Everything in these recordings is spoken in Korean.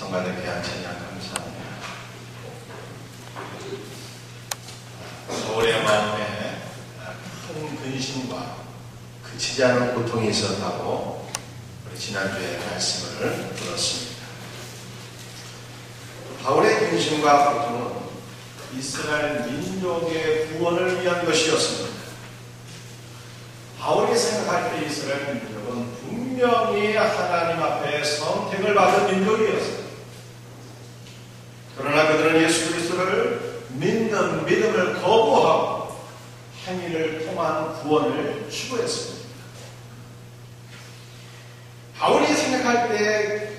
성만의 귀한 찬양 감사합니다. 서울의 마음에 큰 근심과 그치지 않은 고통이 있었다고 우리 지난주에 말씀을 들었습니다. 바울의 근심과 고통은 이스라엘 민족의 구원을 위한 것이었습니다. 바울이 생각할 때 이스라엘 민족은 분명히 하나님 앞에 선택을 받은 민족이었습니다. 그러나 그들은 예수 그리스도를 믿는 믿음을 거부하고 행위를 통한 구원을 추구했습니다. 바울이 생각할 때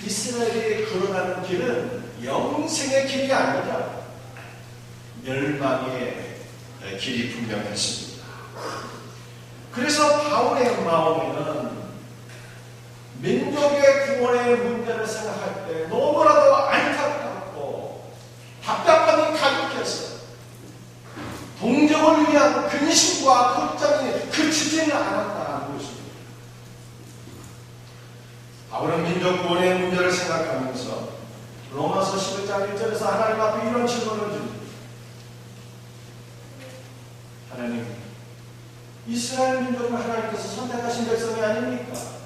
이스라엘이 걸어가는 길은 영생의 길이 아니라 멸망의 길이 분명했습니다. 그래서 바울의 마음에는 민족의 구원의 문제를 생각할 때 너무나도 안타깝고 답답함이 가득해서 동정을 위한 근심과 걱정이 그치지는 않았다는 것입니다. 바울은 민족 구원의 문제를 생각하면서 로마서 11장 1절에서 하나님 앞에 이런 질문을 줍니다. 하나님, 이스라엘 민족은 하나님께서 선택하신 백성이 아닙니까?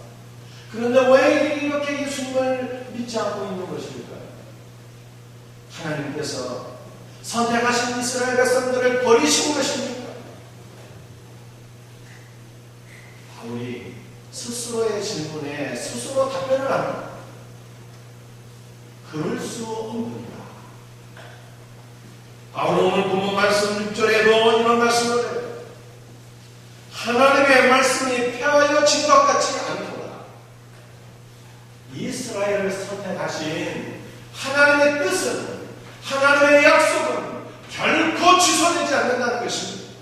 그런데 왜 이렇게 예수님을 믿지 않고 있는 것일까요? 하나님께서 선택하신 이스라엘 백성들을 버리신 것입니까? 바울이 스스로의 질문에 스스로 답변을 합니다. 그럴 수 없습니다. 바울은 오늘 본문 말씀 6절에도 이런 말씀을 해요. 하나님의 말씀이 폐하여진 것 같지 않도다. 이스라엘을 선택하신 하나님의 뜻은, 하나님의 약속은 결코 취소되지 않는다는 것입니다.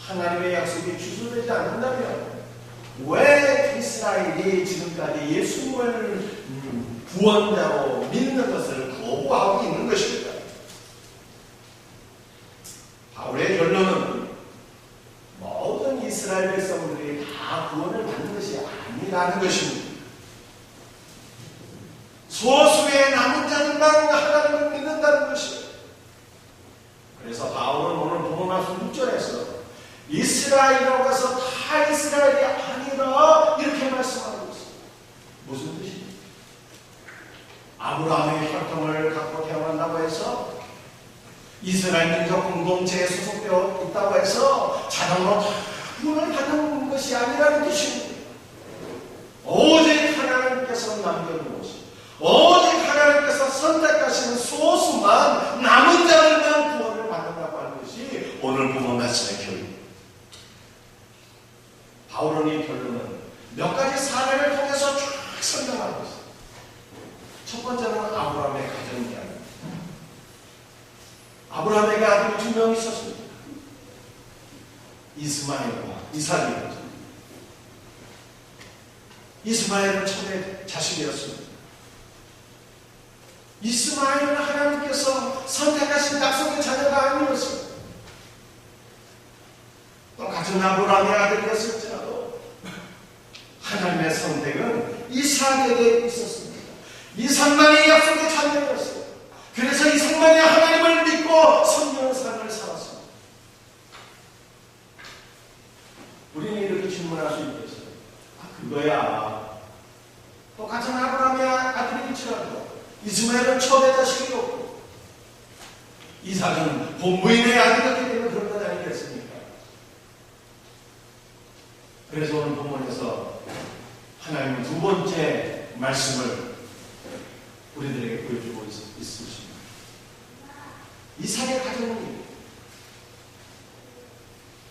하나님의 약속이 취소되지 않는다면 왜 이스라엘이 지금까지 예수님을 구원자로 믿는 것을 거부하고 있는 것입니까? 바울의 결론은 모든 이스라엘 백성들이 다 구원을 받는 것이 아니라는 것입니다. 소수의 남은 자들만 하나님을 믿는다는 것입니다. 그래서 바울은 오늘 본문 말씀 6절에서 이스라엘이라고 해서 다 이스라엘이 아니라 이렇게 말씀하고 있습니다. 무슨 뜻입니까? 아브라함의 혈통을 갖고 태어난다고 해서 이스라엘 민족 공동체에 소속되어 있다고 해서 자동으로 구원을 받는 것이 아니라는 뜻입니다. 오직 하나님께서 남겨놓으신, 오직 하나님께서 선택하시는 소수만, 남은 자들만 구원을 받는다고 하는 것이 오늘 본문 말씀의 교리입니다. 바울은 이 결론은 몇 가지 사례를 통해서 쭉 설명하고 있습니다. 첫 번째는 아브라함의 가정 이야기입니다. 아브라함에게 아들이 2명 있었습니다. 이스마엘과 이삭이었습니다. 이스마엘은 첫째 자식이었습니다. 이스마엘은 하나님께서 선택하신 약속의 자녀가 아니었습니다. 또 같은 아브라함의 아들이었을지라도 하나님의 선택은 이삭에게 있었습니다. 이삭만이 약속의 자녀였어요. 그래서 이삭만이 하나님을 믿고 섬기는 삶을 살았습니다. 우리는 이렇게 질문할 수 있겠어요. 그거야. 또 같은 아브라함의 아들일지라도 이스마엘은 초대 자식이었고 이삭은 본부인의 아들이었기 때문에 그런 것 아니겠습니까? 그래서 오늘 본문에서 하나님은 두 번째 말씀을 우리들에게 보여주고 있으십니다. 이삭의 가정입니다.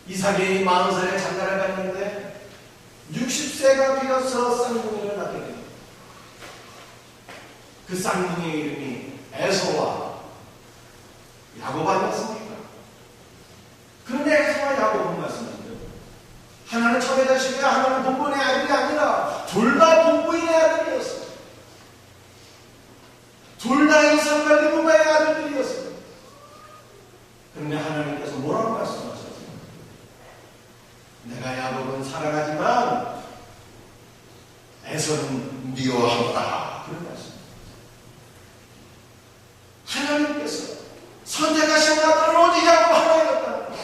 이삭이 40살에 장가를 갔는데 60세가 되어서 쌍둥이를 낳게 됩니다. 그 쌍둥이의 이름이 에서와 야곱 아니었습니까? 그런데 에서와 야곱은 말씀하시죠. 하나는 첫의 자식이야, 하나는 본본의 아들이 아니라 둘 다 본부인의 아들이었어요. 둘 다 이삭과 르브가의 아들들이었어요. 그런데 하나님께서 뭐라고 말씀하셨어요? 내가 야곱은 사랑하지만 에서는 미워하노라. 그런 말씀입니다. 하나님께서 선택하신 아들을 오직 야곱 하나였다는 것.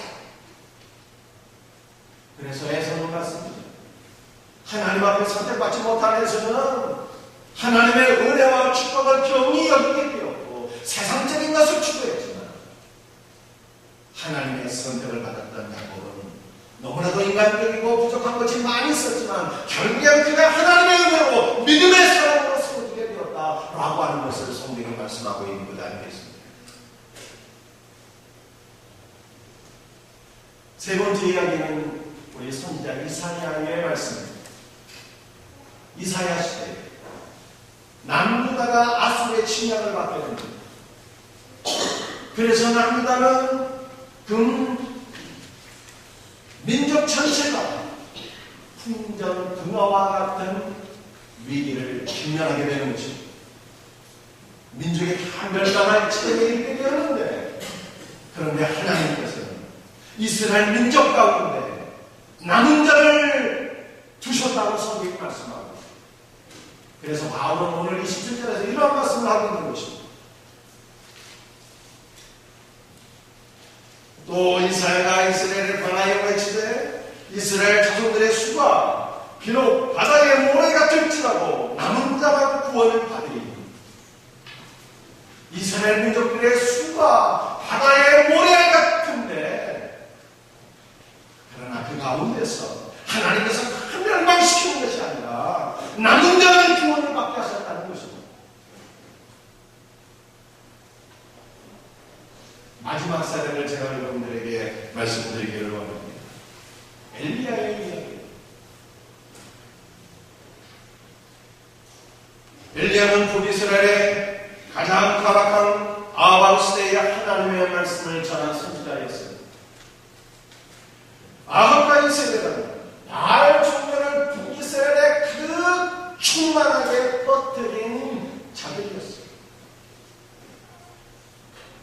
그래서 에서는 같습니다. 하나님 앞에 선택받지 못한 에서는 하나님의 은혜와 축복을 경히 여기게 되었고 세상적인 것을 추구했지만 하나님의 선택을 받았던 야곱은 너무나도 인간적이고 부족한 것이 많이 있었지만 결국엔 그가 하나님의 은혜로 믿음의 사람으로 세워지게 되었다라고 하는 것을 성경이 말씀하고 있는 것 아니겠습니까? 세 번째 이야기는 우리 선지자 이사야의 말씀입니다. 이사야 시대 남유다가 아수르의 침략을 받게 됩니다. 그래서 남유다는 민족 전체가 풍전 등화와 같은 위기를 직면하게 되는 것입니다. 민족이 다 멸망할 지경에 이르게 되었는데, 그런데 하나님께서는 이스라엘 민족 가운데 남은 자를 두셨다고 성경이 말씀합니다. 그래서 바울은 오늘 27절에서 이런 말씀을 하고 있는 것입니다. 또 이사야가 이스라엘을 방하여 외치되 이스라엘 자손들의 수가 비록 바다의 모래가 될지라도 남은 자만 구원을 받으리니 이스라엘 민족들의 수가 바다의 모래 같은데, 그러나 그 가운데서 하나님께서 큰 멸망시키는 것이 아니라 남은 자는 구원을 받게 하셨다는 것입니다. 마지막 사례를 제가 여러분들에게 말씀드리기를 원합니다. 엘리야의 이야기. 엘리야는 북이스라엘의 가장 타락한 아합 시대의 하나님의 말씀을 전한 선지자였습니다. 아합과 이세벨은 바알 종교를 북이스라엘에 가득 충만하게 퍼뜨린 자들이었습니다.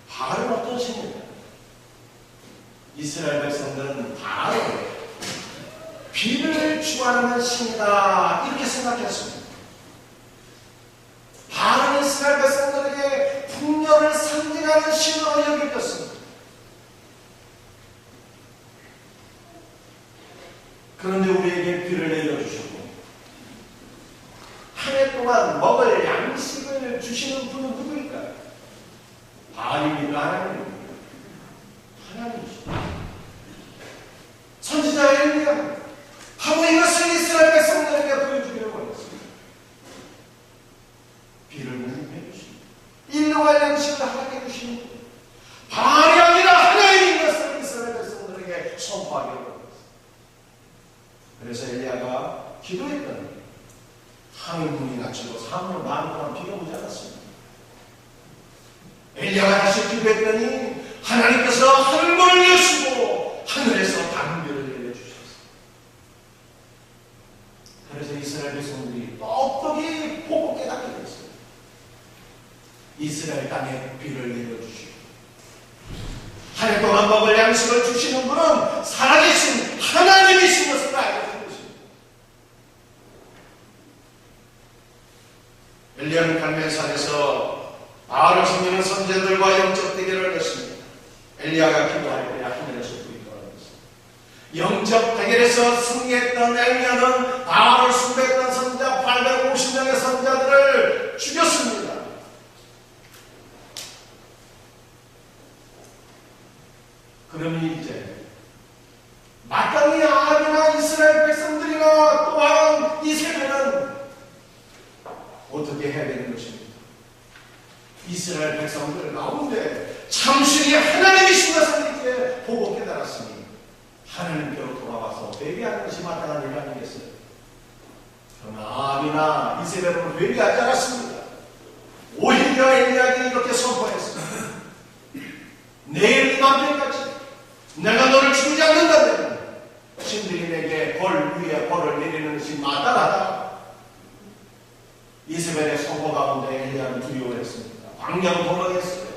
바알은 어떤 신입니까? 이스라엘 백성들은 바알을 비를 주관하는 신이다 이렇게 생각했습니다. 바알은 이스라엘 백성들에게 풍요를 상징하는 신으로 여겨졌습니다. 그런데 우리에게 비를 내려주시고 한 해 동안 먹을 양식을 주시는 분은 누구일까요? 바알입니까? 하나님입니까? 하나님이시죠. 선지자 엘리야는 하고 이것을 이스라엘 백성들에게 보여주기를 원했습니다. 비를 내리해 주시고 인류와 양식을 하게 해주시는 분, 바알이 아니라 하나님인 것을 이스라엘 백성들에게 선포하게 원했습니다. 그래서 엘리야가 기도했더니 하늘문이 닫히고 3년 반 동안 비가 오지 않았습니다. 엘리야가 다시 기도했더니 하나님께서 하늘문을 여시고 하늘에서 단비를 내려주셨습니다. 그래서 이스라엘 백성들이 똑똑히 보고 깨닫게 됐어요. 이스라엘 땅에 비를 내려주시고 한 해 동안 먹을 양식을 주시는 분은 살아계신 하나님이신 것을 알게 된 것입니다. 엘리야는 갈멜산에서 바알을 섬기는 선지자들과 영적 대결을 했습니다. 엘리야가 기도할 때 하늘에서 불이 떨어졌습니다. 영적 대결에서 승리했던 엘리야는 바알을 숭배했던 선지자 850명의 선지자들을 죽였습니다. 그러면 이제 마땅히 아합이나 이스라엘 백성들이나 또한 이세벨은 어떻게 해야 되는 것입니까? 이스라엘 백성들 가운데 참신이 하나님이신 것을 이제 보고 깨달았으니 하나님께로 돌아와서 회개하는 것이 마땅한 일 아니겠어요? 그러나 아합이나 이세벨은 회개하지 않았습니다. 오히려 엘리야가 이렇게 선포했습니다. 내일 이맘때까지 내가 너를 죽이지 않는다면 신들이 내게 벌 위에 벌을 내리는 것이 마땅하다. 이세벨의 선포 가운데 엘리야는 두려워했습니다. 광야로 도망했어요.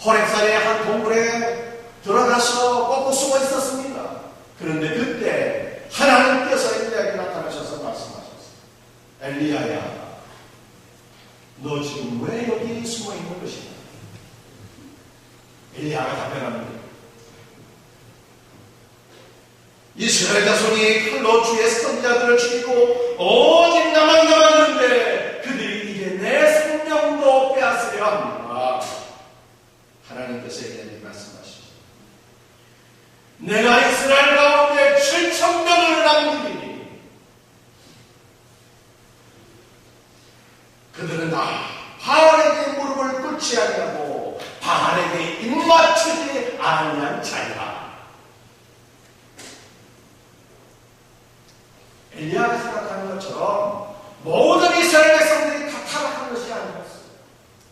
호렙산의 한 동굴에 들어가서 꺾고 숨어 있었습니다. 그런데 그때 하나님께서 엘리야에게 나타나셔서 말씀하셨어요. 엘리야야, 너 지금 왜 여기 숨어 있는 것이냐? 엘리야가 답변합니다. 이스라엘 자손이 칼로 주의 선지자들을 죽이고 오직 나만 남았는데 그들이 이제 내 생명도 빼앗으려 합니다. 하나님께서 이렇게 말씀하시죠. 내가 이스라엘 가운데 7,000명을 남기리니 그들은 다 바알에게 무릎을 꿇지 아니하고 바알에게 입맞추지 아니한 자이라. 엘리야가 생각하는 것처럼 모든 이스라엘 백성들이 다 타락한 것이 아니었어요.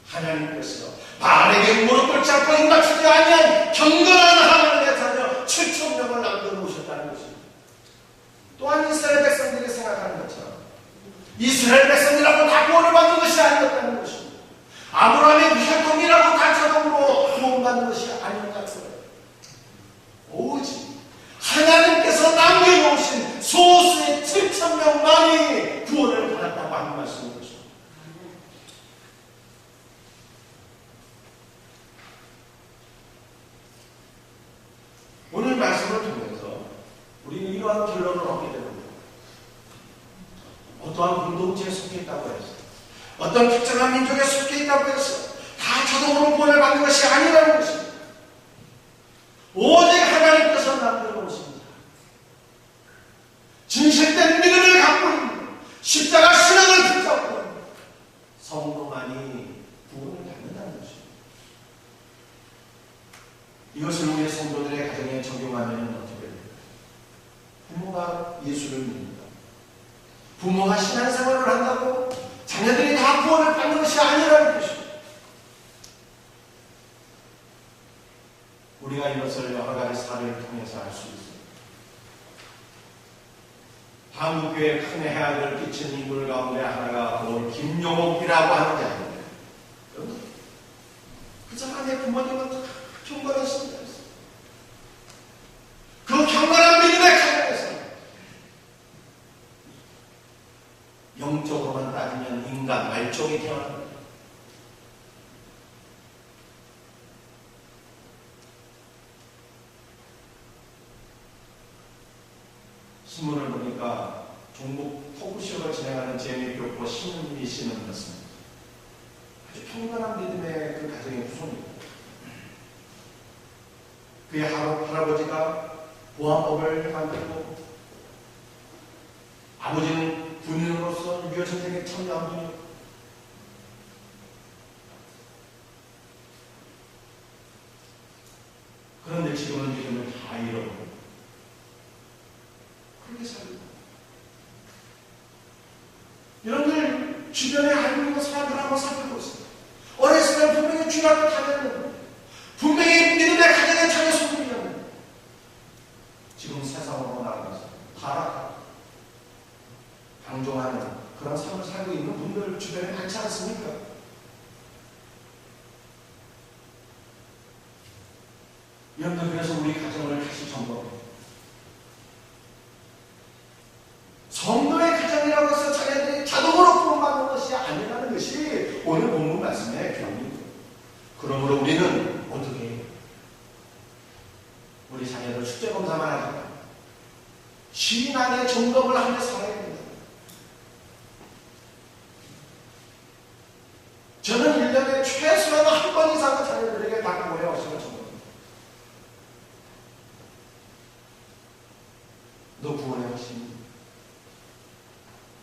하나님께서 바알에게 무릎 꿇지 않고 입맞추지 아니한 경건한 하나님의 자녀 7,000명을 남겨놓으셨다는 것입니다. 또한 이스라엘 백성들이 생각하는 것처럼 이스라엘 백성이라고 다 구원을 받는 것이 아니었다는 것입니다. 아브라함의 혈통이라고 다 자동으로 구원받는 것이 아니었다는 거예요. 오직 하나님께서 남겨놓으신 소수의 7,000명만이 구원을 받았다고 하는 말씀인 것입니다. 오늘 말씀을 통해서 우리는 이러한 결론을 얻게 됩니다. 어떠한 공동체에 속해 있다고 해서 어떤 특정한 민족에 속해 있다고 해서 다 자동으로 구원을 받는 것이 아니라는 것입니다. 오직 하나님께서 남겨놓으십니다. 진실된 믿음을 갖고 있는 십자가 신앙을 붙잡고 있는 성도만이 구원을 받는다는 것입니다. 이것을 우리 성도들의 가정에 적용하면 어떻게 됩니까? 부모가 예수를 믿는다. 부모가 신앙생활을 한다고 자녀들이 다 구원을 받는 것이 아니라는 것입니다. 우리가 이것을 여러 가지 사례를 통해서 알 수 있습니다. 한국교회에 큰 해악을 끼친 인물 가운데 하나가 오늘 김용옥이라고 하는 게 아닙니다. 그 사람의 부모님은 경건하십니다. 그 경건한 믿음의 가정에서 영적으로만 따지면 인간 말종이 태어납니다. 신문을 보니까 종북 토크쇼를 진행하는 재미교포 신은미 씨는 그렇습니다. 아주 평범한 믿음의 그 가정의 후손입니다. 그의 할아버지가 보안법을 만들고 아버지는 군인으로서 6.25 전쟁에 참여한 분이었고 그런데 지금은 믿음을 다 잃어버리고 그렇게 살고 여러분들 주변에 알고 있는 사람들 한번 살펴보세요. 어렸을 때 분명히 주라고 다녔는데 분명히 믿음의 가정에 자녀 손님이었는데 지금 세상으로 나가서 타락하고 방종하는 그런 삶을 살고 있는 분들 주변에 많지 않습니까? 여러분들 그래서 우리 가정을 다시 점검해요. 성도의 가정이라고 해서 자녀들이 자동으로 구원받는 것이 아니라는 것이 오늘 본문 말씀의 교훈입니다. 그러므로 우리는 어떻게 해요? 우리 자녀들 숙제검사만 하지 말고 신앙의 점검을 하며 살아야 됩니다. 저는 1년에 최소한 한 번 이상은 자녀들에게 다 모여오시는 점검입니다. 너 구원의 확신입니다.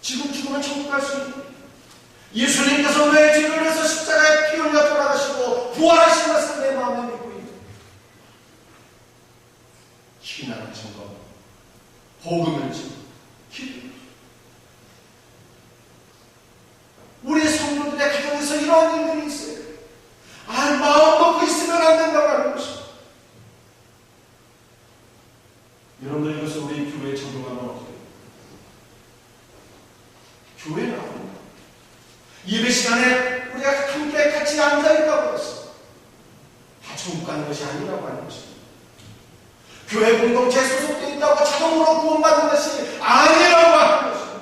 지금 죽으면 천국 갈 수 있는 예수님께서 왜 죄를 위해서 십자가에 피 흘려 돌아가시고 부활하신 것을 내 마음에 믿고 있는 신앙을 증거 복음을 증거 기도 우리 성도들의 가정에서 이러한 일들이 있어요. 마음 먹고 있으면 안 된다고 하는 것입니다. 여러분들 이것을 우리 교회에 적용하면 어떻게 돼요? 교회에 나옵니다. 예배 시간에 우리가 함께 같이 앉아있다고 해서 다 천국 가는 것이 아니라고 하는 것입니다. 교회 공동체에 소속되어 있다고 자동으로 구원받는 것이 아니라고 하는 것입니다.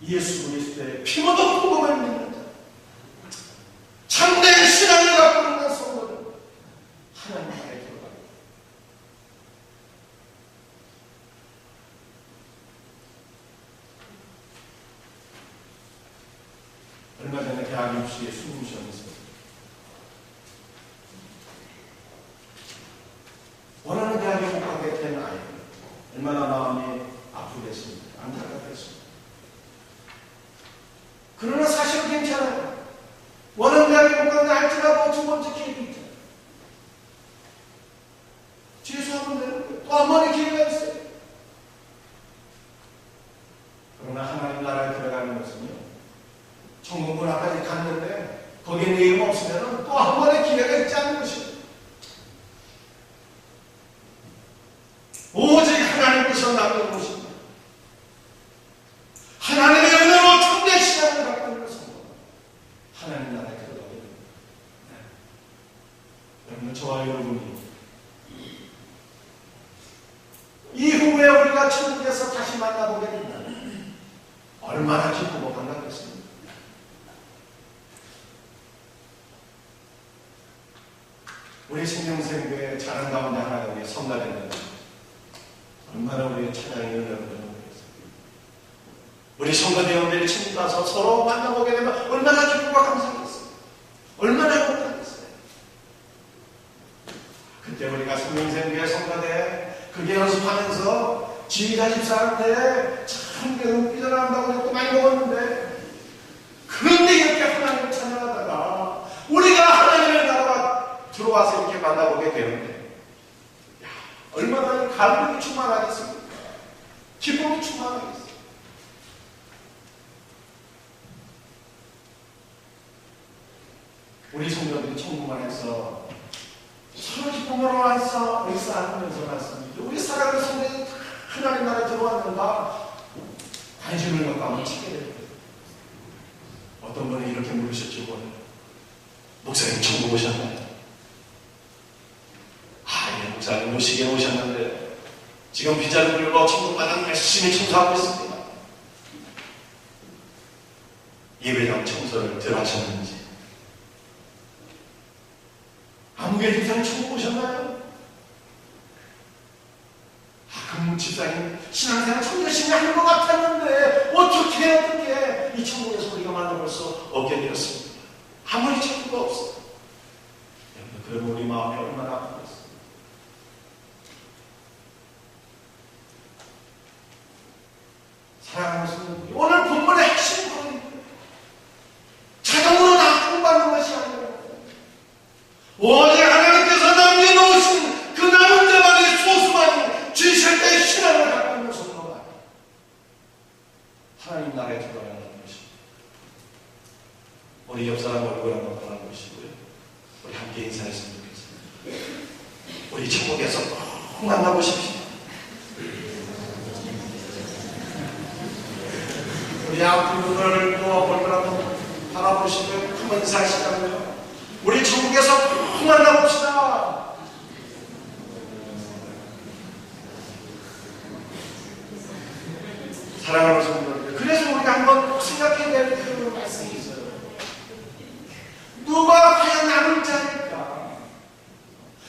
예수 그리스도의 피 묻은 복음을 믿는 자, 참된 신앙을 갖고 있는 성도들, 하나님 나라에 들어갑니다. 얼마 전에 대학 입시에 수능 시험이 있었어요. 원하는 대학에 못 가게 된 아이들, 얼마나 마음이 아프겠습니까? 안타깝겠습니다. 그러나 사실은 괜찮아요. 원하는 대학에 못 가게 할지라도 두 번째 기회가 있잖아요. 재수하면 되는 거예요. 또 한 번의 기회가 있어요. 그러나 하나님 나라에 들어가는 것은요, 천국문 앞까지 갔는데 거기에 내용 없으면 또 한 번의 기회가 있지 않는 것입니다. 오직 하나님께서 남는 것입니다. 하나님의 은혜로 참된 신앙을 갖고 있는 성도, 하나님 나라에 들어가게 됩니다. 여러분, 저와 여러분이 이후에 우리가 천국에서 다시 만나보게 된다면 얼마나 기쁘고 반갑겠습니까? 우리 생명생교회 자랑 가운데 하나가 우리 성가대입니다. 얼마나 우리 찬양이 은혜를 받겠습니까? 우리 성가대원들이 천국 가서 서로 만나보게 되면 얼마나 기쁘고 감사하겠어요. 얼마나 행복하겠어요. 그때 우리가 생명생교회 성가대 그게 연습하면서 지휘자 집사한테 참 삐져나간다고 또 많이 먹었는데, 그런데 이렇게 하나님을 찬양하다가 우리가 하나님의 나라가 들어와서 이렇게 만나보게 되는데, 얼마나 감동이 충만하겠습니까? 기쁨이 충만하겠어요. 우리 성도들이 천국만에서 서로 기쁨으로 와서 역사하면서 말씀이죠. 우리 사랑하는 성도들이 하나님 나라에 들어왔는가 관심을 갖고 한번 찾게 될 거예요. 어떤 분이 이렇게 물으셨죠. 목사님 천국 오셨나요? 예, 목사님 오시긴 오셨는데 지금 비자를 들고 천국마당 열심히 청소하고 있습니다. 예배당 청소를 덜 하셨는지, 아무개 집사님 천국 오셨나요? 그럼 집사님 신앙생활 참 열심히 하는 것 같았는데 어떻게 이 천국에서 우리가 만나볼 수 없게 되었습니다. 아무리 천국가 없어요. 그러면 우리 마음이 얼마나 아프겠어요. 사랑하는 성도들, 오늘 본문의 핵심 그런 자동으로 다 공부하는 것이 아니라 오직 하나님께서 남겨놓으신 그 남은 자만의 소수만이 지실대의 신앙을 갖고 있는 성도가 하나님 나라에 들어가는 것입니다. 우리 옆 사람 얼굴 한번 보는 것이고요. 우리 함께 인사했으면 좋겠습니다. 우리 천국에서 꼭 만나보십시오. 우리 앞 분들을 또 얼굴 한번 바라보시고 한번 인사하시라고요. 우리 천국에서 꼭 만나봅시다. 사랑하는 성도들, 그래서 우리가 한번 생각해야 될 그 말씀이 있어요. 누가 과연 남은 자일까?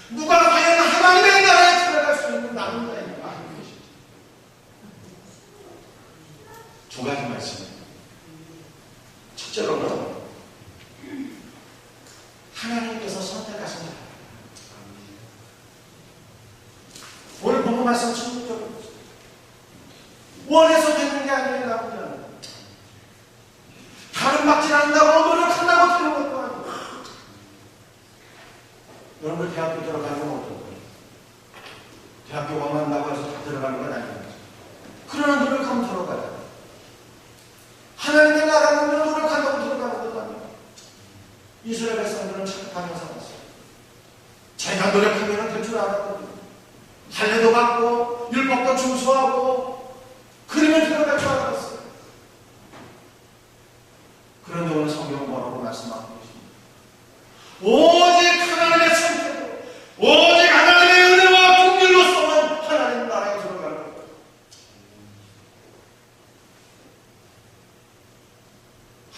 누가 과연 하나님의 나라에 들어갈 수 있는 남은 자일까 하는 것이죠. 두 가지 말씀입니다. 첫째로는 하나님께서 선택하신 자. 오늘 본문 말씀 충분적으로 원해서 되는 게 아니에요. 남자는 다른 막질 않는다고 노력한다고 되는 것도 아니고. 여러분들 대학교 들어가는 건 어떤 거예요? 대학교 원한다고 해서 다 들어가는 건 아니에요. 그러나 노력하면 들어가요. 하나님의 나라는 노력한다고 들어가는 것도 아니에요. 이스라엘 백성들은 착각하며 살았어요. 자기가 노력하면 될 줄 알았거든요. 할례도 받고 율법도 준수하고 그러면 들어갈 줄 알았어요. 그런데 오늘 성경은 뭐라고 말씀하고 계십니까? 오직 하나님의 선택으로, 오직 하나님의 은혜와 긍휼로서만 하나님 나라에 들어가는 거예요.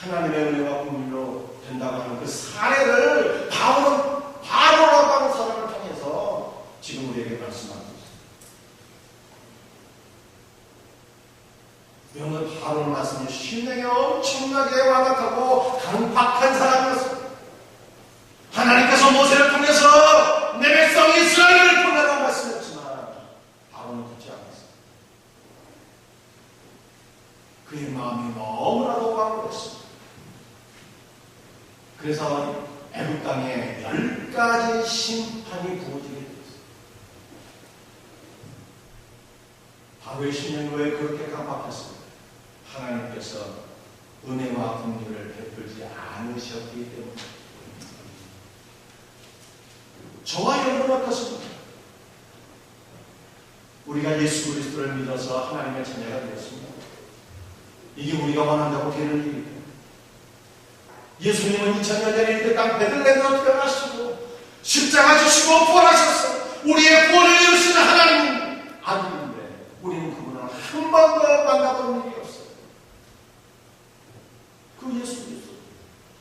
하나님의 은혜와 긍휼로 된다고 하는 그 사례를 바로라고 하는 사람을 통해서 지금 우리에게 말씀하고 있습니다. 여러분, 바로는 말씀이 신명에 엄청나게 완악하고 강박한 사람이었습니다. 하나님께서 모세를 통해서 내 백성 이스라엘을 보내라고 말씀했지만 바로는 듣지 않았습니다. 그의 마음이 너무나도 강팍했습니다. 그래서 애굽 땅에 10가지 심판이 부어지게 되었습니다. 바로의 심령이 왜 그렇게 강팍했습니까? 하나님께서 은혜와 긍휼을 베풀지 않으셨기 때문에. 저와 여러분 어떻습니까? 우리가 예수 그리스도를 믿어서 하나님의 자녀가 되었습니다. 이게 우리가 원한다고 되는 일입니다. 예수님은 2000년 전에 이 땅 베들레헴에서 태어나시고 십자가 지시고 부활하셨어. 우리의 구원을 이루시는 하나님 아들인데 우리는 그분을 한 번도 만나본 일이 없어요. 그 예수 그리스도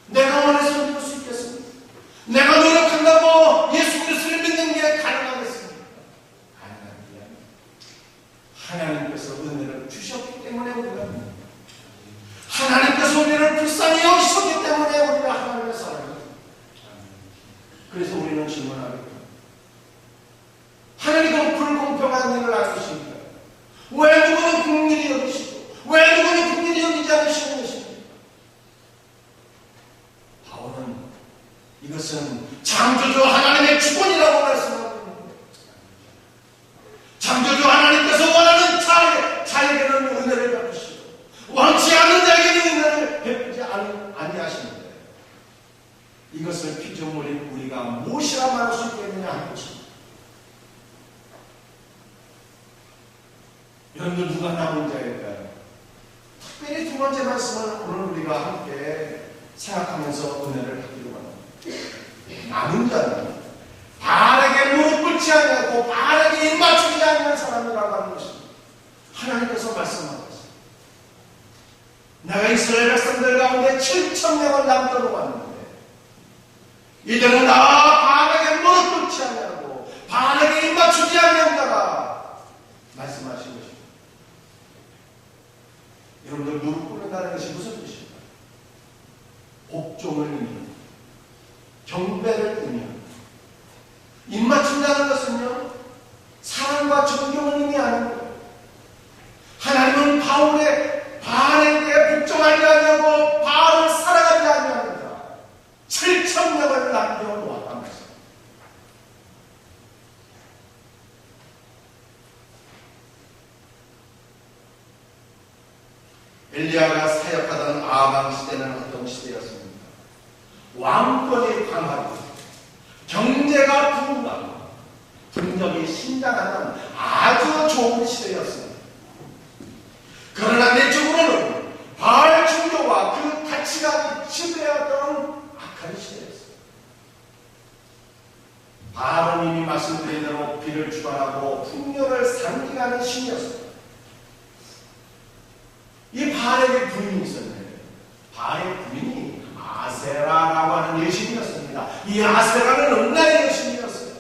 내가 원해서 믿을 수 있겠습니까? 내가 노력한다고 예수 그리스도를 믿는 게 가능하겠습니까? 가능한 게 아닙니다. 하나님께서 은혜를 주셨기 때문에 우리가 믿습니다. 하나님께서 우리를 불쌍히 여기셨기 때문에 우리가 하나님의 사람입니다. 그래서 우리는 질문합니다. 하나님은 불공평한 일을 안 하십니까? 왜 누구는 긍휼히 여기시고 왜 누구는 긍휼히 여기지 않으시는 것입니까? 바울은 이것은 창조주 하나님의 주권이라고 말씀하고 있는데, 창조주 하나님께서 원하는 자에게는 은혜를 베푸시고 원치 않는 자에게는 은혜를 베푸지 아니하시는데, 이것을 피조물인 우리가 무엇이라 말할 수 있겠느냐 하는 것입니다. 여러분들 누가 남은 자일까요? 특별히 두 번째 말씀은 오늘 우리가 함께 생각하면서 은혜를 받기로 합니다. 남은 자는 바알에게 무릎 꿇지 않고 바알에게 입 맞추지 않는 사람이라고 하는 것입니다. 하나님께서 말씀하고 있습니다. 내가 이스라엘 백성들 가운데 7,000명을 남겨놓았는데 이들은 나 바알에게 무릎 꿇지 않고 바알에게 입 맞추지 않는다가 말씀하신 것입니다. 여러분들 무릎 꿇는다는 것이 무슨 뜻입니까? 복종을 의미합니다. 경배를 의미합니다. 입 맞춘다는 것은요, 사랑과 존경을 의미하는 거예요. 하나님은 바알에게 복종하지 아니하고 바알을 사랑하지 아니하는 자 7,000명을 남겨놓았단 말입니다. 엘리야가 사역하던 아방 시대는 어떤 시대였습니까? 왕권이 강하고 경제가 부흥하고 국력이 신장하는 아주 좋은 시대였습니다. 그러나 내적으로는 바알 종교와 그 가치가 지배하던 악한 시대였습니다. 바알은 이미 말씀드린 대로 비를 주관하고 풍요를 상징하는 신이었습니다. 이 바알에게 부인이 있었는데 바알의 부인이 아세라라고 하는 여신이었습니다. 이 아세라는 음란의 여신이었어요.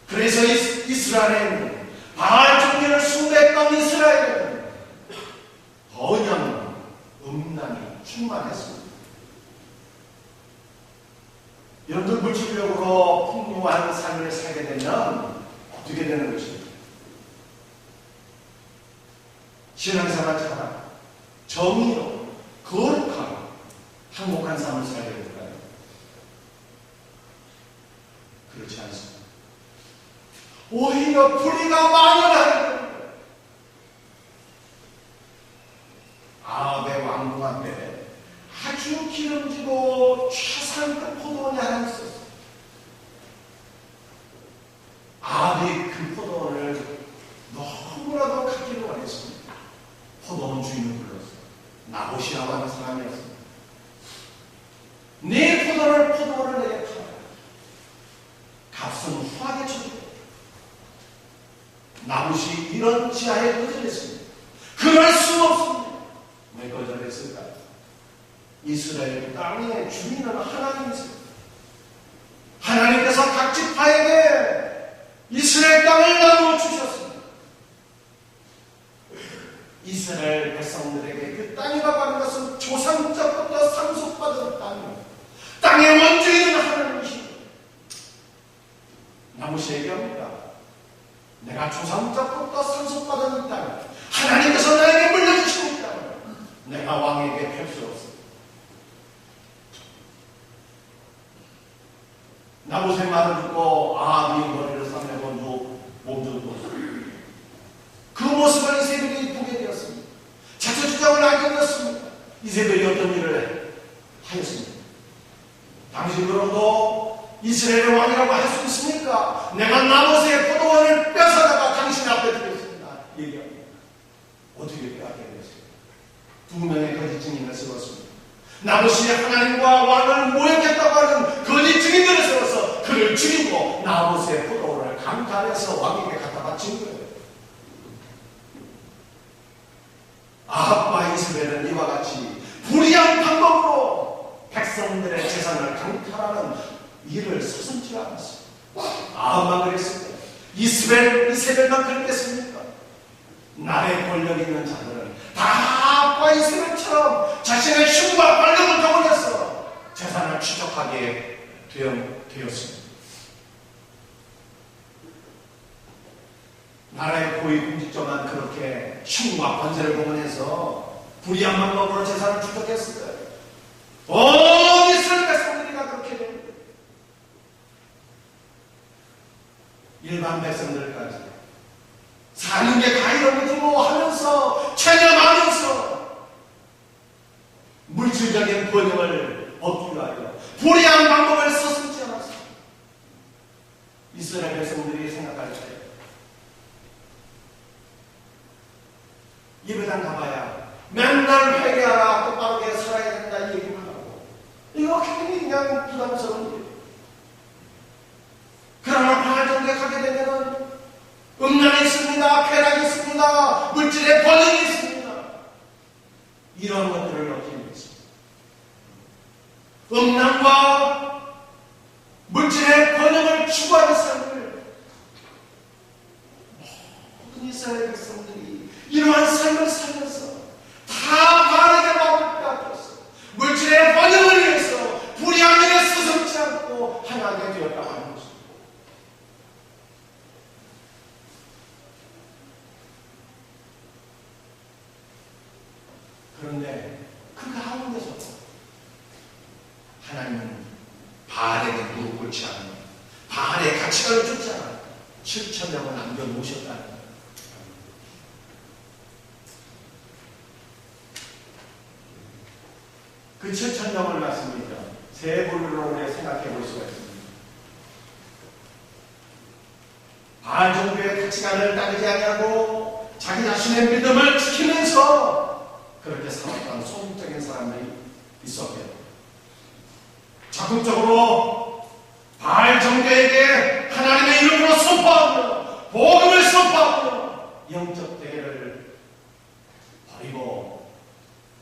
그래서 이스라엘은 바알 종교를 숭배했던 이스라엘은 번영, 음란이 충만했습니다. 여러분들 물질적으로 풍요한 삶을 살게 되면 어떻게 되는 것입니까? 신앙생활 잘하고 정의로 거룩하고 행복한 삶을 살게 될까요? 그렇지 않습니다. 오히려 불의가 만연하게 됩니다. 아합의 왕궁한테 아주 기름지고 최상급 포도원이 하나 있었어요. 아합이 그 포도원을 너무나도 갖기를 원했습니다. 포도원 주인을 불렀어요. 나봇이라고 하는 사람이었습니다. 네 포도원을 내게 팔아. 값은 후하게 쳐주고. 나봇이 이런 지하에 거절했습니다. 그럴 수 없습니다. 왜 거절했을까요? 이스라엘 땅의 주인은 하나님이세요. 하나님께서 각 지파에게 이스라엘 땅을 나누어 주셨습니다. 이스라엘 백성들에게 그 땅이라고 하는 것은 조상적부터 상속받은 땅입니다. 땅의 원주인은 하나님이십니다. 나무시 얘기합니다. 내가 조상적부터 상속받은 이 땅, 하나님께서 나에게 물려주신 이 땅을 내가 왕에게 펼 수 없습니다. 나무새 말을 듣고 네 머리를 싸매고 몸좀 그 모습을 이세벨이 보게 되었습니다. 자초지정을 알게 되었습니다. 이세벨이 어떤 일을 하였습니다. 당신 그럼도 이스라엘의 왕이라고 할 수 있습니까? 내가 나무새의 포도원을 뺏어다가 당신 앞에 드렸습니다. 얘기합니다. 어떻게 빼앗게 되었습니까? 2명의 거짓 증인을 세웠습니다. 나무새의 하나님과 왕을 모욕했다고 하는 거짓 증인들을 세워서 그를 죽이고 나무새의 포도원을 강탈해서 왕에게 갖다 바친 거예요. 아합과 이스벨은 이와 같이 불의한 방법으로 백성들의 재산을 강탈하는 일을 서슴지 않았어요. 아합만 그랬습니다. 이스벨만 그랬겠습니까? 나라의 권력이 있는 자들은 다 아합과 이스벨처럼 자신의 힘과 권력을 동원해서 재산을 추적하게 되었습니다. 나라의 고위공직자만 그렇게 힘과 권세를 동원해서 불의한 방법으로 재산을 추적했을 거예요. 온 이스라엘 백성들이 다 그렇게 됩니다. 일반 백성들까지 사는 게 가이로미도 하면서 체념하면서 물질적인 번영을 얻기 위하여 불의한 방법을 서슴지 않았습니다. 이스라엘 백성들이 생각할 때 예배당 가봐야 맨날 회개하라, 똑바르게 살아야 된다 이 얘기만 하고 이거 굉장히 그냥 부담스러운 일이에요. 그러나 방할정에 가게 되면 음란이 있습니다, 쾌락이 있습니다, 물질의 번영이 있습니다. 이런 것들을 얻기 위해서 음란과 물질의 번영을 추구하는 삶을 모든 이스라엘 백성들이 이러한 삶을 살면서 다 바알에게 마음을 빼앗겼어요. 물질의 번영을 위해서 불의한 일에 서슴지 않고 하나님이 되었다고 하는 것입니다. 그런데 그 가운데서 하나님은 바알에게 무릎 꿇지 않는 바알의 가치관을 쫓지 않아 7,000명을 남겨놓으셨다는 거예요. 그 7,000명을 말씀드리죠. 세 부류로 우리가 생각해 볼 수가 있습니다. 바알 종교의 가치관을 따르지 아니하고 자기 자신의 믿음을 지키면서 그렇게 살았던 소극적인 사람들이 있었겠죠. 적극적으로 바알 종교에게 하나님의 이름으로 선포하며 복음을 선포하며 영적 대회를 버리고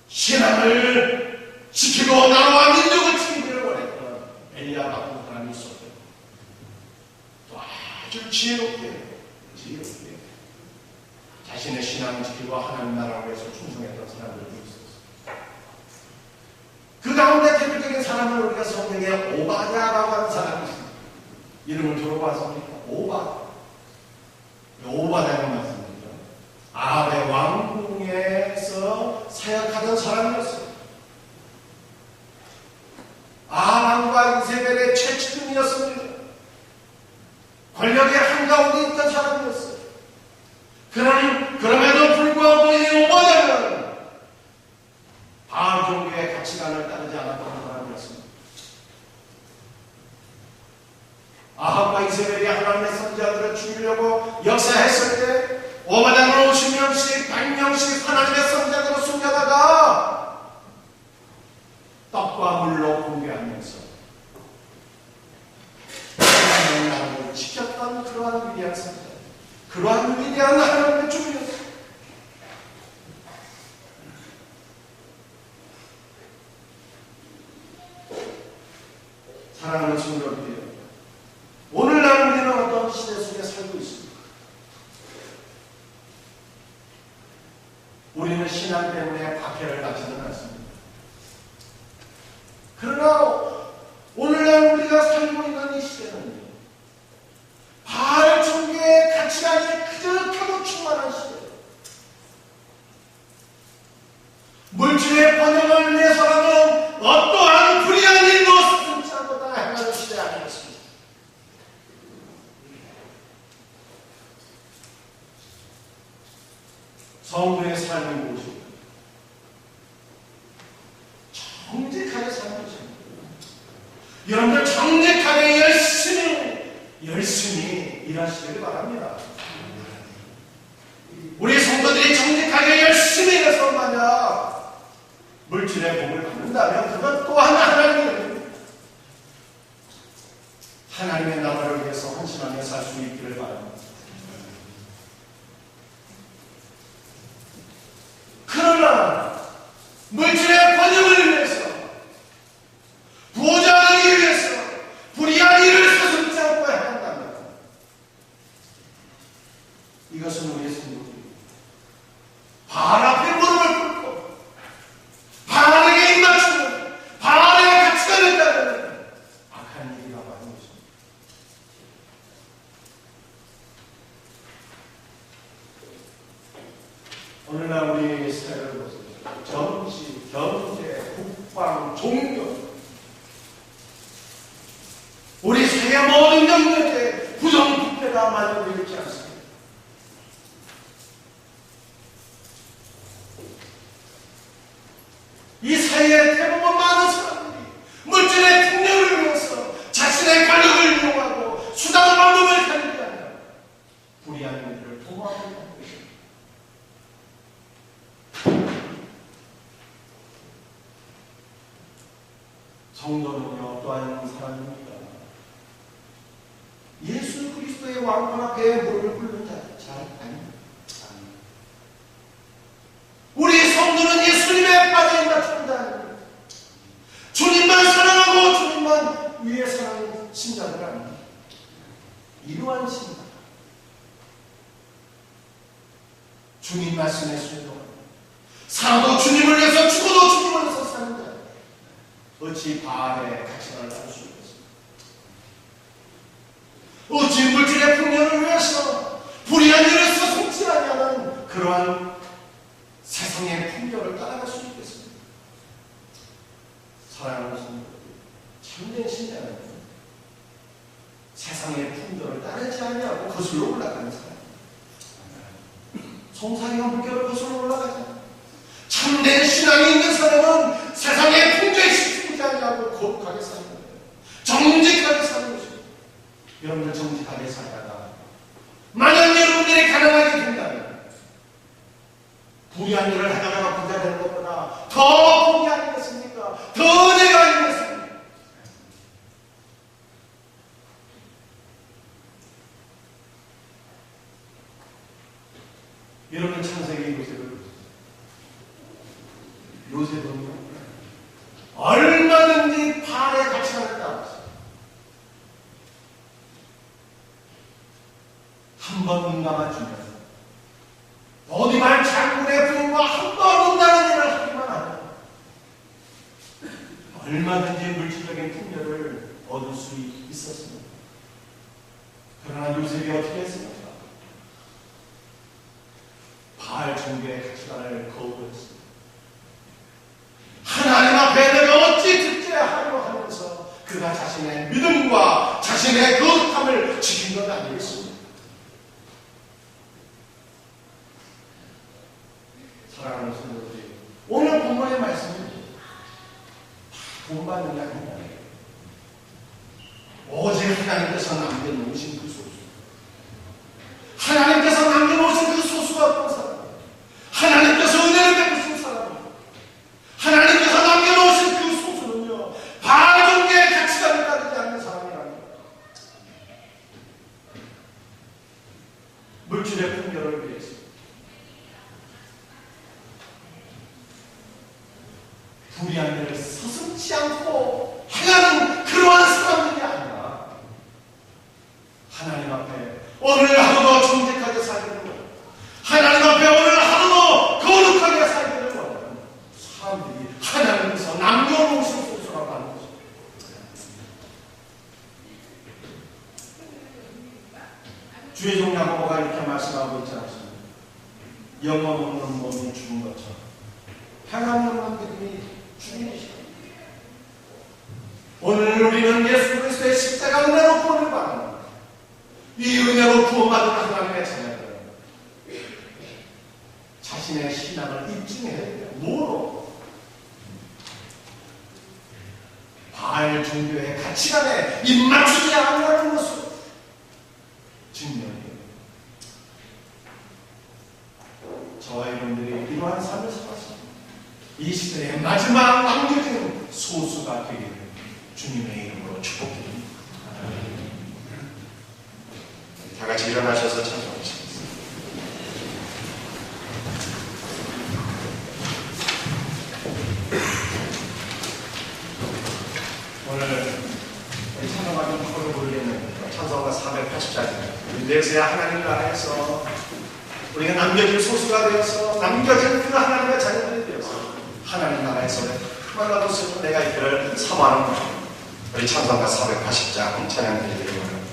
신앙을 지키고 나라와 민족을 지키기를 원했던 엘리야 같은 사람이 있었죠. 또 아주 지혜롭게 자신의 신앙을 지키고 하나님 나라를 위해서 충성했던 사람들도 있었어요. 그 가운데 대표적인 사람을 우리가 성경에 오바댜라고 하는 사람이 있습니다. 이름을 들어봤습니까? 오바댜는 말씀이죠. 아합의 왕궁에서 사역하던 사람이었어요. 아합과 이세벨의 최측근이었습니다. 권력의 한가운데 있던 사람이었어요. 그럼에도 불구하고 이 오바댜는 바알 종교의 가치관을 따르지 않았던 사람이었습니다. 아합과 이세벨이 하나님의 선지자들을 죽이려고 역사했을 때 오바댜는 50명씩 100명씩 하나님의 선지자들을 숨겨다가 사랑하는 성도들, 오늘날 우리는 어떤 시대 속에 살고 있습니다. 우리는 신앙 때문에 박해를 받지는 않습니다. 그러나 오늘날 우리가 살고 있는 이 시대는 바알 종교의 가치관이 그저께도 충만한 시대예요. 물질의 번영을 위해서라면 어떠한 불의한 일도 스승치 않고다 행하는 시대 아니겠습니까? 성도의 삶이 무엇입니까? 정직하게 사는 것입니다. 여러분들 정직하게 열심히 일하시길 바랍니다. 우리 성도들이 정직하게 열심히 일해서 만약 물질의 복을 받는다면 그것 또한 하나님의 은혜입니다. 하나님의 나라를 위해서 헌신하며 살 수 있기를 바랍니다. 그러나 물질의 번영을 위해서, 부자 되기 위해서 불의한 일을 서슴지 않고 해야 한다면 이것은 우리의 성도들이 바알 앞에 무릎을 꿇고 바알에게 입맞추는 바알의 가치관을 따르는 악한 일이라고 하는 것입니다. 오늘날 우리 사회를 보세요. 정치, 경제, 국방, 종교, 우리 사회 모든 영역에 부정부패가 마련되어 있지 않습니까? 이 사회의 대부분 많은 사람들이 물질의 풍요를 위해서 자신의 권력을 이용하고 수단 방법을 가리지 않아 불의한 일을 도모하고 있다는 것입니다. 성도는요 또한 사람입니다. 예수 그리스도의 왕권 앞에 무릎을 꿇는 자 아닙니다. 우리 성도는 예수님의 발에 맞춘다. 주님만 사랑하고 주님만 위해 사는 신자들 아닙니다. 이러한 신자, 주님 말씀에 순종하는, 살아도 주님을 위해서 죽어도 주님을 위해서 사는 자, 어찌 바알의 가치관을 따를 수 있겠습니까? 어찌 물질의 풍요를 위해서 불의한 일을 서슴지 아니하는 그러한 세상의 풍요를 따라갈 수 있겠습니까? 사랑하는 성도들, 참된 신자는 세상의 풍요를 따르지 아니하고 거슬러 올라가는 사람. 송사리가 물결을 거슬러 올라가지 않아요. 참된 신앙이 있는 사람은 세상의 풍조에 시키지 아니하고 거룩하게 사는 거예요. 정직하게 사는 것입니다. 여러분들 정직하게 살다가 만약 여러분들이 가난하게 된다면 불의한 일을 하다가 부자 되는 것보다 더 복이 아니겠습니까? 더 은혜가 아니겠습니까? 여러분 창세기 요셉을 보세요. 요셉은요 얼마든지 바알의 가치관을 따랐어요. 한번 응감아주면 어디만 장군의 부인과 한번 온다는 일을 하기만 하면 얼마든지 물질적인 풍요를 얻을 수 있었습니다. 그러나 요셉이 어떻게 했습니까? 바알 종교의 가치관을 거부했습니다. 하나님 앞에 내가 어찌 듣지하려 하면서 그가 자신의 믿음과 자신의 거룩함을 지킨 것 아니겠습니까? 사랑하는 성도들이, 오늘 본문의 말씀은 돈 받는 게 아닙니다. 오직 하나님께서 남겨놓으신 그 소수, 하나님께서 남겨놓으신 그 소수가 어떤 사람, 하나님께서 은혜를 베푸신 사람, 하나님께서 남겨놓으신 그 소수는요 바알 종교의 가치관을 따르지 않는 사람이랍니다. 물질의 풍요를 위해서 불의한 일을 서슴지 않고 행하는 그러한 사람들 놈이 죽은 것처럼 하나님 없는 믿음이 주님이시다. 오늘 우리는 예수 그리스도의 십자가 은혜로 구원을 받는 이 은혜로 구원받은 하나님의 자녀들은 자신의 신앙을 입증해야 돼요. 뭐로? 바알 종교의 가치관에 입맞추지 않으려는 것을 증명해요. 저와 여러분들이 이러한 삶을 살아서 이 시대의 마지막 남겨진 소수가 되기를 주님의 이름으로 축복드립니다. 다 같이 일어나셔서 찬송하시겠습니다. 오늘 우리 찬송가 좀 바로 부르겠네요. 찬송가 480장입니다. 내세야 하나님 나라에서 우리가 남겨진 소수가 되어서 남겨진 그 하나님의 자녀들이 되어서 하나님 나라에서 하나도 쓰는 내가 있기를 사모하는 것. 우리 찬송가 480장 찬양 드리기를 원합니다.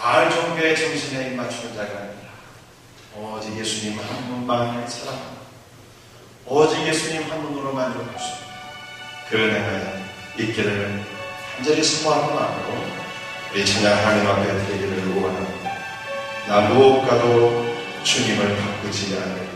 바알 종교의 정신에 입맞추는 자가 아니라 오직 예수님 한 분만을 사랑합니다. 오직 예수님 한 분으로 만족할 수 있는 그 은혜가 있기를 간절히 소망하고 나누고 우리 찬양 하나님 앞에 드리기를 원합니다. 나 무엇과도 주님을 바꾸지 않으리.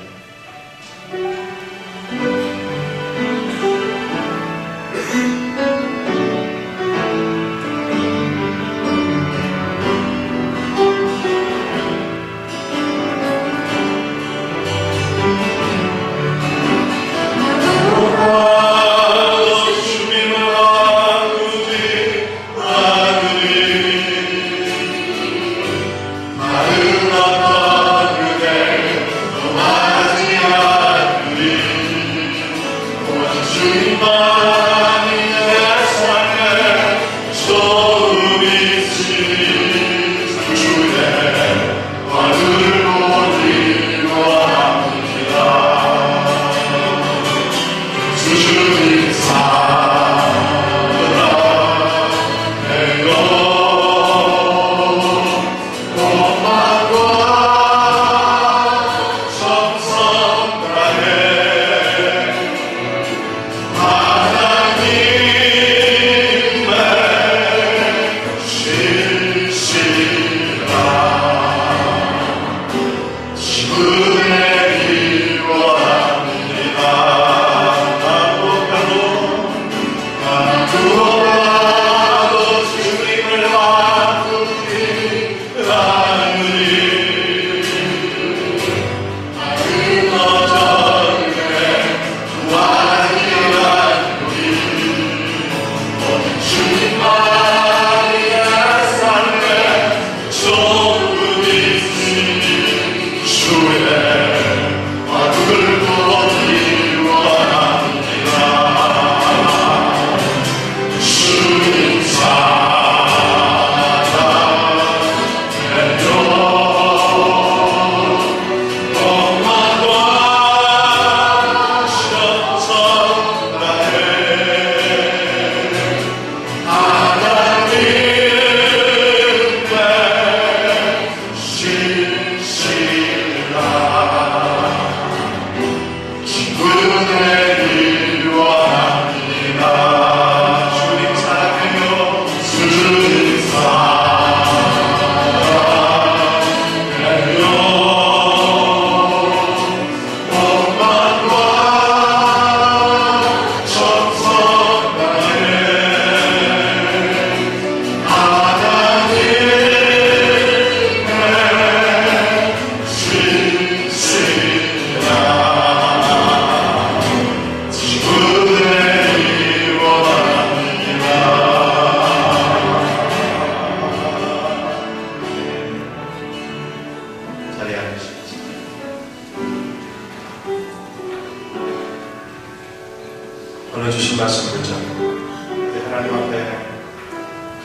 오늘 주신 말씀 듣자 우리 하나님 앞에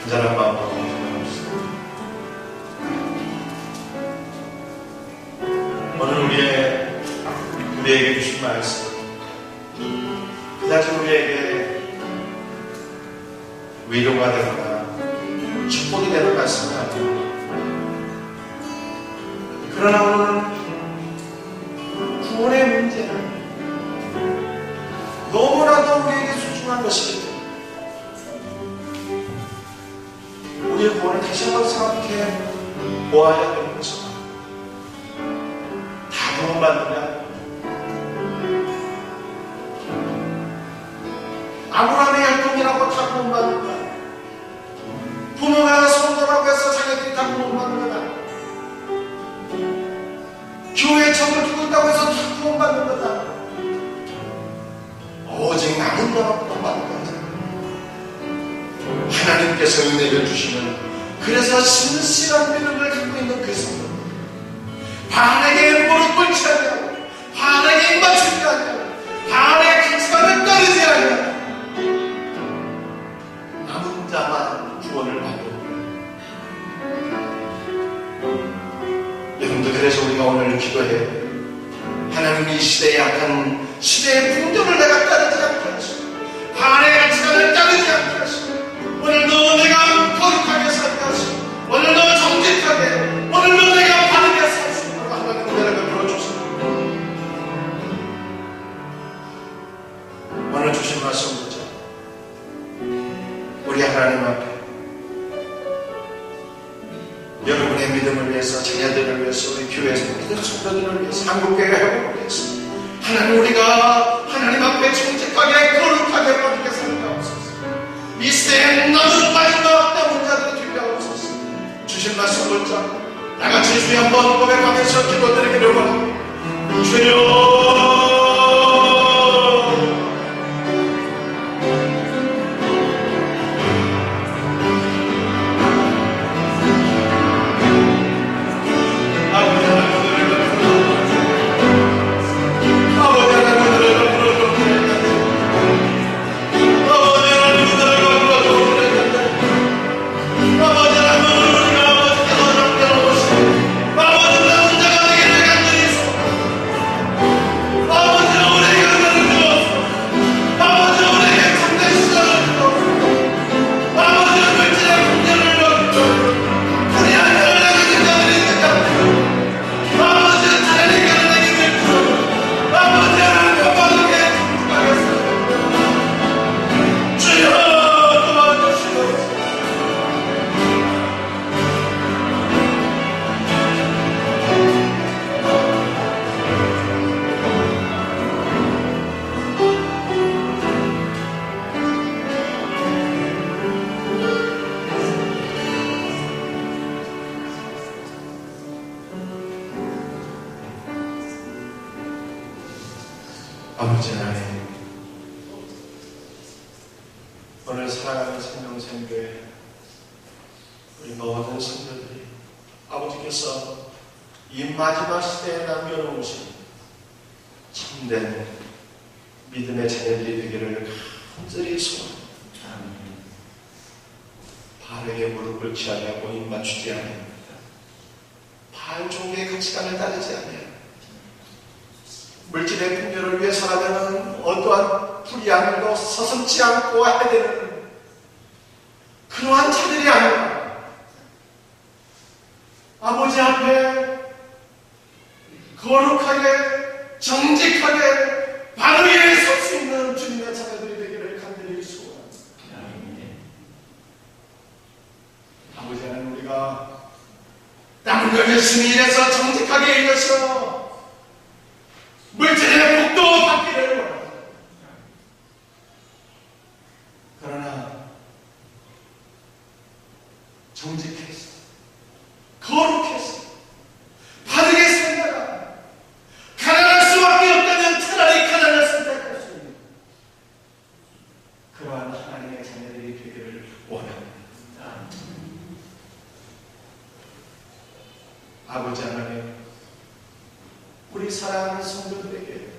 간절한 마음으로 공경합시다. 오늘 우리에게 주신 말씀 그다지 우리에게 위로가 되거나 축복이 되는 말씀은 아닙니다. 그러나 오늘은 구원의 문제는 너무나도 우리에게 소중한 것이기 때문에 우리의 구원을 다시 한번 생각해 보아야 되는 것입니다. 다 구원받느냐? 아브라함의 혈통이라고 다 구원받는다. 부모가 성도라고 해서 자기들이 다 구원받는 거다. 교회에 점을 두고 있다고 해서 다 구원받는 거다. 오직 남은 자가 구원받는 거다. 하나님께서 은혜를 주시는 그래서 신실한 믿음을 갖고 있는 그 성도 반에게 무릎 꿇지 않냐고 반에게 입 맞추지 않냐고 반의 가치관을 따르지 않냐고 남은 자만 구원을 받고 여러분들 그래서 우리가 오늘 기도해 하나님 이 시대의 약한 시대의 풍경을 내가 따르지 않게 하시고 반의 가치관을 따르지 않게 하시고 오늘도 내가 거룩하게 살게 하시고 오늘도 정직하게 오늘도 내가 바르게 살 수 있도록 하나님 은혜를 베풀어 주시고 오늘 주신 말씀 보자 우리 하나님 앞에 여러분의 믿음을 위해서 자녀들을 위해서 믿는 성도들을 위해서 한국교회 회복을 위해서 하나님 우리가 하나님 앞에 정직하게 거룩하게 바르게 살아가옵소서. 이 시대에 남은 마지막 남은 자들을 주려옵소서. 주신 말씀을 잡고 나같이 주여 한번 고백하면서 기도드리기를 원합니다. 주여 아버지 하나님, 오늘 사랑하는 생명샘교회 우리 모든 성도들이 아버지께서 이 마지막 시대에 남겨놓으신 참된 믿음의 자녀들이 되기를 간절히 소원합니다. 바르게 무릎을 취하려고 입 맞추지 아니합니다. 바알 종교의 가치관을 따르지 아니합니다. 물질의 풍요를 위해 살아가는 어떠한 불의함도 서슴지 않고 해대는 그러한 자들이 아니라 아버지 앞에 거룩하게 정직하게 바르게 설 수 있는 주님의 자녀들이 되기를 간절히 소원합니다. 아버지 하나님, 우리가 땀 흘려 열심히 일해서 정직하게 일해서 물질의 복도 받기를 원합니다. 그러나 정직해서 거룩해서 바르게 살다가 가난할 수밖에 없다면 차라리 가난을 선택할 수 있는 그러한 하나님의 자녀들이 되기를 원합니다. 아버지 하나님, 우리 사랑하는 성도들에게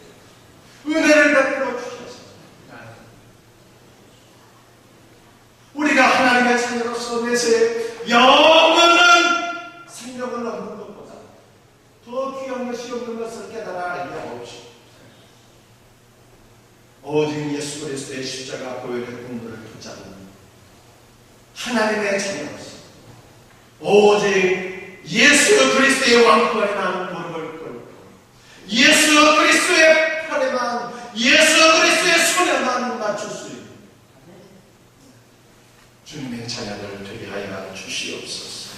은혜를 베풀어 주셔서 우리가 하나님의 자녀로서 내세 영원한 생명을 얻는 것보다 더 귀한 것이 없는 것을 깨달아 알려옵시오. 오직 예수 그리스도의 십자가 보혈의 공로를 붙잡는 하나님의 자녀로서 오직 예수 그리스도의 왕권에만 무릎을 꿇고 예수 그리스도의 팔에만, 예수 그리스도의 손에만 맞출 수 있는 주님의 자녀들 되게 하여 주시옵소서.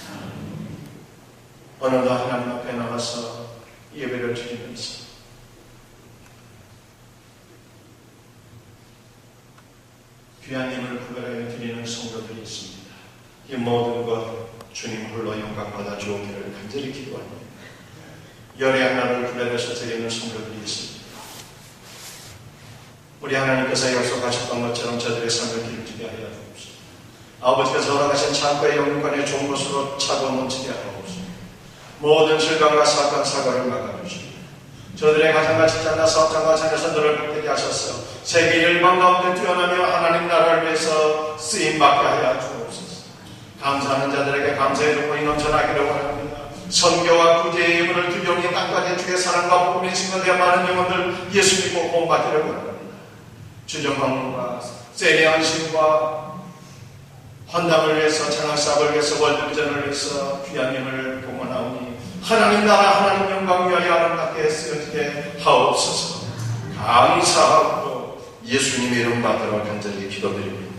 오늘도 하나님 앞에 나가서 예배를 드리면서 귀한 힘을 구별하여 드리는 성도들이 있습니다. 이 모든 것 주님 홀로 영광받아 주옵기를 간절히 기도합니다. 열의 하나를 구별해서 드리는 성도들이 있습니다. 우리 하나님께서 약속하셨던 것처럼 저들의 삶을 기울지게 하여 주옵소서. 아버지께서 허락하신 창고의 영육관의 좋은 곳으로 차고 넘치게 하옵소서. 모든 질병과 사건, 사고를 막아주시고 저들의 가정과 직장과 사업장과 자녀선들을 복되게 하셔서 세계 열방 가운데 뛰어나며 하나님 나라를 위해서 쓰임받게 하여 주옵소서. 감사하는 자들에게 감사의 눈물이 넘쳐나기를 원합니다. 선교와 구제의 예물을 두려움이 땅까지 주의 사랑과 복음의 증거되어 많은 영혼들 예수 믿고 구원받기를 원합니다. 주정방문과 세례한 신과 헌당을 위해서, 장학사업을 위해서, 월드비전을 위해서 귀한 힘을 봉헌하오니 하나님 나라 하나님 영광 위하여 아름답게 쓰여지게 하옵소서. 감사하고 예수님의 이름 받들어 간절히 기도드립니다.